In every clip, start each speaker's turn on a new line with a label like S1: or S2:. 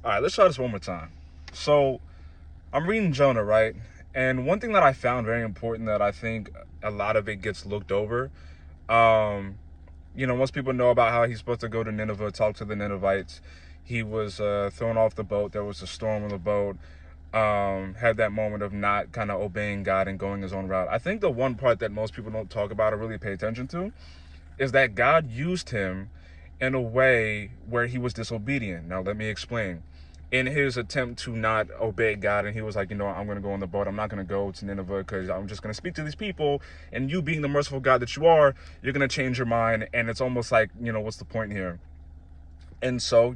S1: All right, let's try this one more time. So I'm reading Jonah, right? And one thing that I found very important that I think a lot of it gets looked over. Um, Most people know about how he's supposed to go to Nineveh, talk to the Ninevites. He was thrown off the boat. There was a storm on the boat. Had that moment of not kind of obeying God and going his own route. I think the one part that most people don't talk about or really pay attention to is that God used him in a way where he was disobedient. Now, let me explain. In his attempt to not obey God, and he was like, I'm going to go on the boat. I'm not going to go to Nineveh because I'm just going to speak to these people. And you being the merciful God that you are, you're going to change your mind. And it's almost like, what's the point here? And so,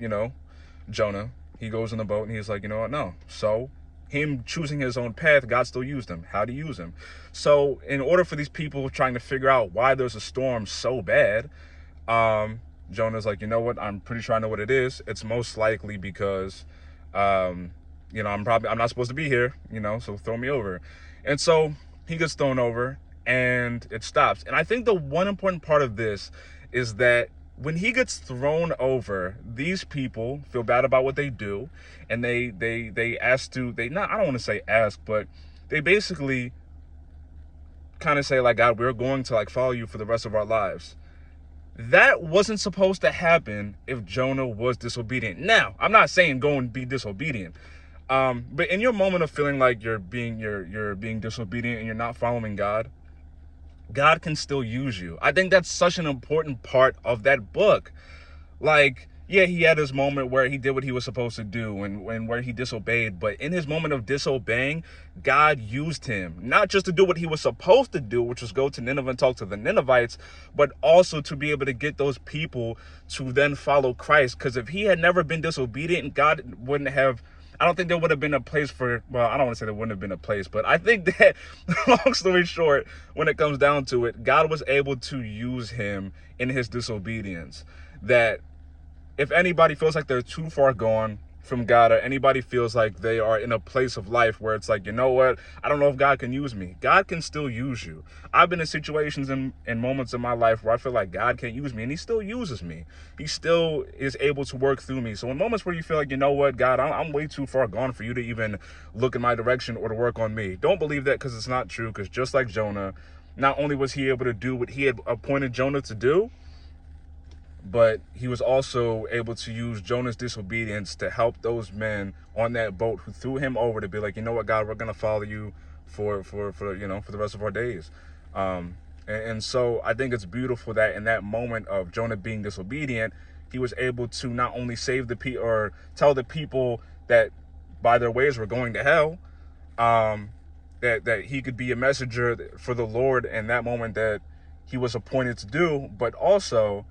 S1: Jonah, he goes in the boat and he's like, what, no. So him choosing his own path, God still used him. How to use him. So in order for these people trying to figure out why there's a storm so bad, Jonah's like, what? I'm pretty sure I know what it is. It's most likely because, I'm not supposed to be here, so throw me over. And so he gets thrown over and it stops. And I think the one important part of this is that when he gets thrown over, these people feel bad about what they do, and they not, I don't want to say ask, but they basically kind of say like, God, we're going to like follow you for the rest of our lives. That wasn't supposed to happen if Jonah was disobedient. Now, I'm not saying go and be disobedient. But in your moment of feeling like you're being disobedient and you're not following God, God can still use you. I think that's such an important part of that book. Like, yeah, he had his moment where he did what he was supposed to do and where he disobeyed. But in his moment of disobeying, God used him not just to do what he was supposed to do, which was go to Nineveh and talk to the Ninevites, but also to be able to get those people to then follow Christ. Because if he had never been disobedient, God wouldn't have, I don't think there would have been a place for, well, I don't want to say there wouldn't have been a place, but I think that, long story short, when it comes down to it, God was able to use him in his disobedience. That if anybody feels like they're too far gone from God, or anybody feels like they are in a place of life where it's like, what, I don't know if God can use me. God can still use you. I've been in situations and moments in my life where I feel like God can't use me, and he still uses me. He still is able to work through me. So in moments where you feel like, what, God, I'm way too far gone for you to even look in my direction or to work on me, don't believe that, because it's not true. Because just like Jonah, not only was he able to do what he had appointed Jonah to do, but he was also able to use Jonah's disobedience to help those men on that boat who threw him over to be like, what, God, we're going to follow you for the rest of our days. And so I think it's beautiful that in that moment of Jonah being disobedient, he was able to not only save the people or tell the people that by their ways were going to hell, that he could be a messenger for the Lord in that moment that he was appointed to do, but also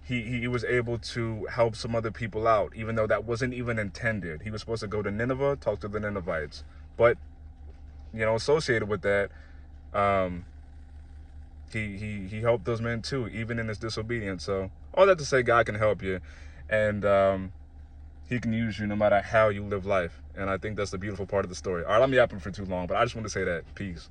S1: he was able to help some other people out, even though that wasn't even intended. He was supposed to go to Nineveh, talk to the Ninevites, but associated with that, he helped those men too, even in his disobedience. So all that to say, God can help you, and he can use you no matter how you live life. And I think that's the beautiful part of the story. All right, let me yapping for too long, but I just want to say that. Peace.